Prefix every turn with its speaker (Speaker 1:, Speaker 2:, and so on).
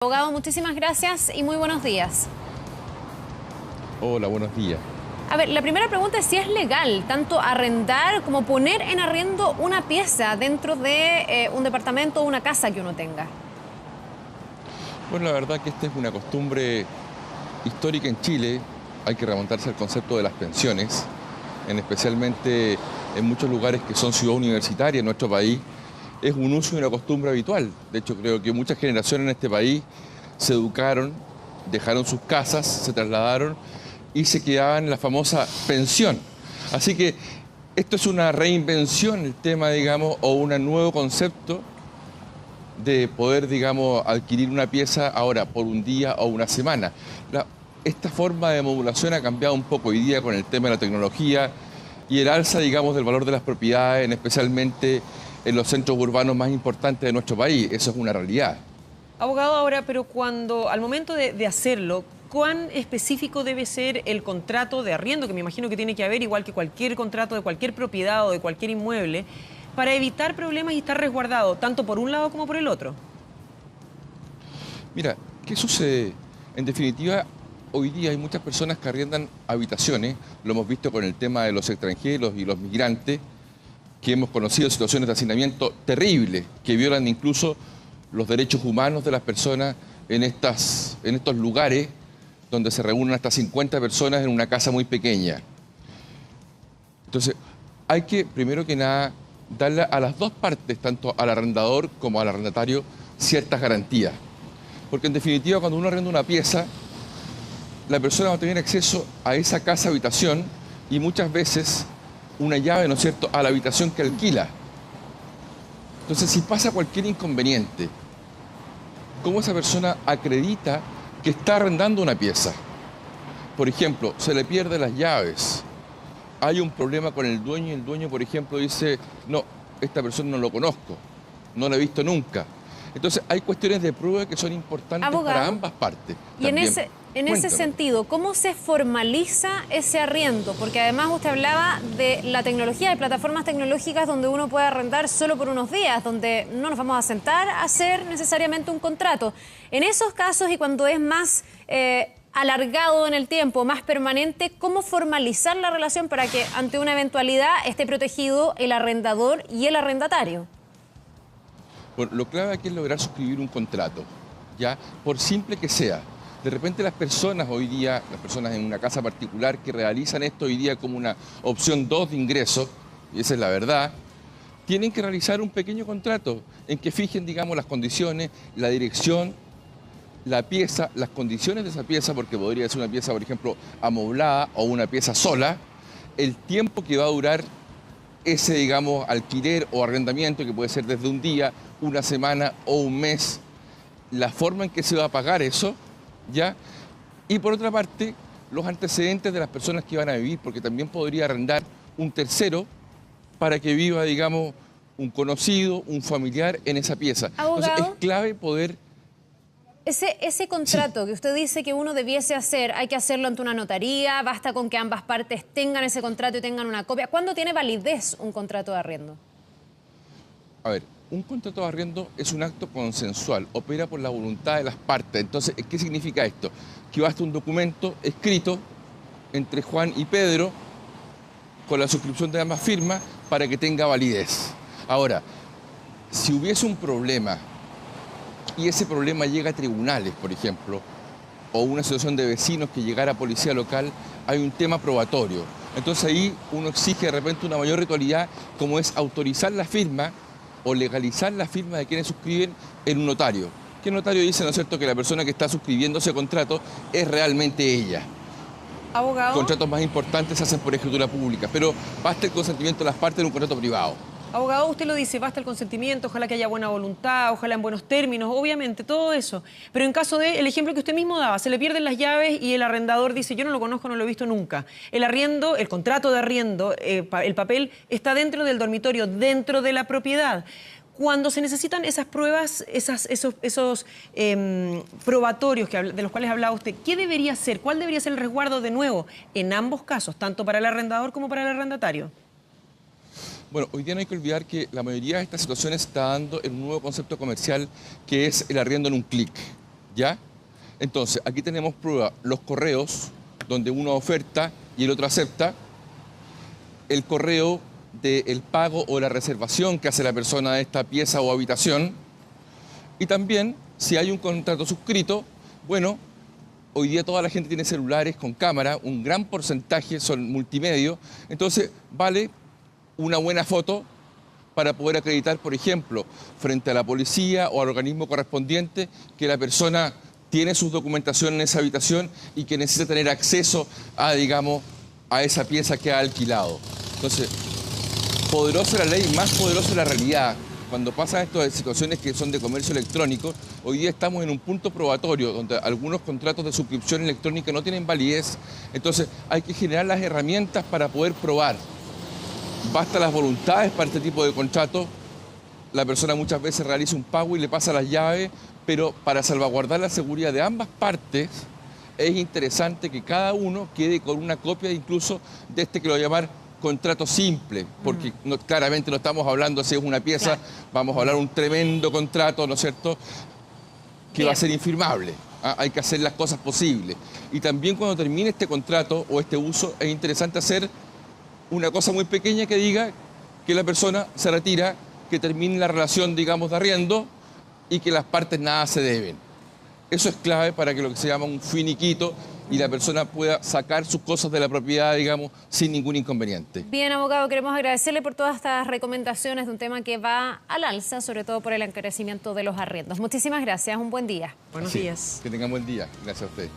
Speaker 1: Abogado, muchísimas gracias y muy buenos días.
Speaker 2: Hola, buenos días.
Speaker 1: A ver, la primera pregunta es si es legal tanto arrendar como poner en arriendo una pieza dentro de un departamento o una casa que uno tenga.
Speaker 2: Bueno, la verdad que esta es una costumbre histórica en Chile. Hay que remontarse al concepto de las pensiones, especialmente en muchos lugares que son ciudad universitaria en nuestro país. Es un uso y una costumbre habitual. De hecho, creo que muchas generaciones en este país se educaron, dejaron sus casas, se trasladaron y se quedaban en la famosa pensión. Así que esto es una reinvención, el tema, digamos, o un nuevo concepto de poder, digamos, adquirir una pieza ahora por un día o una semana. Esta forma de modulación ha cambiado un poco hoy día con el tema de la tecnología y el alza, digamos, del valor de las propiedades, especialmente en los centros urbanos más importantes de nuestro país. Eso es una realidad.
Speaker 3: Abogado, ahora, pero al momento de hacerlo, ¿cuán específico debe ser el contrato de arriendo, que me imagino que tiene que haber, igual que cualquier contrato de cualquier propiedad o de cualquier inmueble, para evitar problemas y estar resguardado, tanto por un lado como por el otro?
Speaker 2: Mira, ¿qué sucede? En definitiva, hoy día hay muchas personas que arriendan habitaciones, lo hemos visto con el tema de los extranjeros y los migrantes, que hemos conocido situaciones de hacinamiento terribles, que violan incluso los derechos humanos de las personas en estos lugares donde se reúnen hasta 50 personas en una casa muy pequeña. Entonces, hay que, primero que nada, darle a las dos partes, tanto al arrendador como al arrendatario, ciertas garantías. Porque en definitiva, cuando uno arrenda una pieza, la persona va a tener acceso a esa casa-habitación y muchas veces una llave, ¿no es cierto?, a la habitación que alquila. Entonces, si pasa cualquier inconveniente, ¿cómo esa persona acredita que está arrendando una pieza? Por ejemplo, se le pierden las llaves, hay un problema con el dueño y el dueño, por ejemplo, dice, no, esta persona no lo conozco, no la he visto nunca. Entonces, hay cuestiones de prueba que son importantes, abogado, para ambas partes.
Speaker 1: Y en ese sentido, ¿cómo se formaliza ese arriendo? Porque además usted hablaba de la tecnología, de plataformas tecnológicas donde uno puede arrendar solo por unos días, donde no nos vamos a sentar a hacer necesariamente un contrato. En esos casos y cuando es más alargado en el tiempo, más permanente, ¿cómo formalizar la relación para que ante una eventualidad esté protegido el arrendador y el arrendatario?
Speaker 2: Bueno, lo clave aquí es lograr suscribir un contrato, ¿ya? Por simple que sea. De repente las personas hoy día, las personas en una casa particular que realizan esto hoy día como una opción 2 de ingreso, y esa es la verdad, tienen que realizar un pequeño contrato en que fijen, digamos, las condiciones, la dirección, la pieza, las condiciones de esa pieza, porque podría ser una pieza, por ejemplo, amoblada o una pieza sola, el tiempo que va a durar ese, digamos, alquiler o arrendamiento, que puede ser desde un día, una semana o un mes, la forma en que se va a pagar eso, ¿ya? Y por otra parte, los antecedentes de las personas que van a vivir, porque también podría arrendar un tercero para que viva, digamos, un conocido, un familiar en esa pieza.
Speaker 1: Abogado,
Speaker 2: entonces, es clave poder...
Speaker 1: Ese contrato que usted dice que uno debiese hacer, ¿hay que hacerlo ante una notaría? ¿Basta con que ambas partes tengan ese contrato y tengan una copia? ¿Cuándo tiene validez un contrato de arriendo?
Speaker 2: A ver, un contrato de arriendo es un acto consensual, opera por la voluntad de las partes. Entonces, ¿qué significa esto? Que basta un documento escrito entre Juan y Pedro con la suscripción de ambas firmas para que tenga validez. Ahora, si hubiese un problema y ese problema llega a tribunales, por ejemplo, o una asociación de vecinos que llegara a policía local, hay un tema probatorio. Entonces ahí uno exige de repente una mayor ritualidad, como es autorizar la firma o legalizar la firma de quienes suscriben en un notario. Que el notario dice, ¿no es cierto?, que la persona que está suscribiendo ese contrato es realmente ella.
Speaker 3: Abogado.
Speaker 2: Contratos más importantes se hacen por escritura pública, pero basta el consentimiento de las partes en un contrato privado.
Speaker 3: Abogado, usted lo dice, basta el consentimiento, ojalá que haya buena voluntad, ojalá en buenos términos, obviamente, todo eso. Pero en caso del ejemplo que usted mismo daba, se le pierden las llaves y el arrendador dice, yo no lo conozco, no lo he visto nunca. El arriendo, el contrato de arriendo, el papel está dentro del dormitorio, dentro de la propiedad. Cuando se necesitan esas pruebas, esos probatorios de los cuales hablaba usted, ¿qué debería ser? ¿Cuál debería ser el resguardo de nuevo en ambos casos, tanto para el arrendador como para el arrendatario?
Speaker 2: Bueno, hoy día no hay que olvidar que la mayoría de estas situaciones se está dando en un nuevo concepto comercial que es el arriendo en un clic. ¿Ya? Entonces, aquí tenemos prueba, los correos, donde uno oferta y el otro acepta, el correo del pago o la reservación que hace la persona de esta pieza o habitación, y también, si hay un contrato suscrito, bueno, hoy día toda la gente tiene celulares con cámara, un gran porcentaje son multimedios, entonces vale una buena foto para poder acreditar, por ejemplo, frente a la policía o al organismo correspondiente, que la persona tiene sus documentaciones en esa habitación y que necesita tener acceso a, digamos, a esa pieza que ha alquilado. Entonces, poderosa la ley, más poderosa la realidad. Cuando pasan estas situaciones que son de comercio electrónico, hoy día estamos en un punto probatorio donde algunos contratos de suscripción electrónica no tienen validez. Entonces, hay que generar las herramientas para poder probar. Basta las voluntades para este tipo de contratos. La persona muchas veces realiza un pago y le pasa las llaves, pero para salvaguardar la seguridad de ambas partes, es interesante que cada uno quede con una copia incluso de este que lo voy a llamar contrato simple, porque claramente no estamos hablando si es una pieza, claro, vamos a hablar de un tremendo contrato, ¿no es cierto?, que va a ser infirmable. Hay que hacer las cosas posibles. Y también cuando termine este contrato o este uso, es interesante hacer una cosa muy pequeña que diga que la persona se retira, que termine la relación, digamos, de arriendo y que las partes nada se deben. Eso es clave para que lo que se llama un finiquito y la persona pueda sacar sus cosas de la propiedad, digamos, sin ningún inconveniente.
Speaker 1: Bien, abogado, queremos agradecerle por todas estas recomendaciones de un tema que va al alza, sobre todo por el encarecimiento de los arriendos. Muchísimas gracias, un buen día.
Speaker 3: Buenos días.
Speaker 2: Que tengan buen día. Gracias a usted.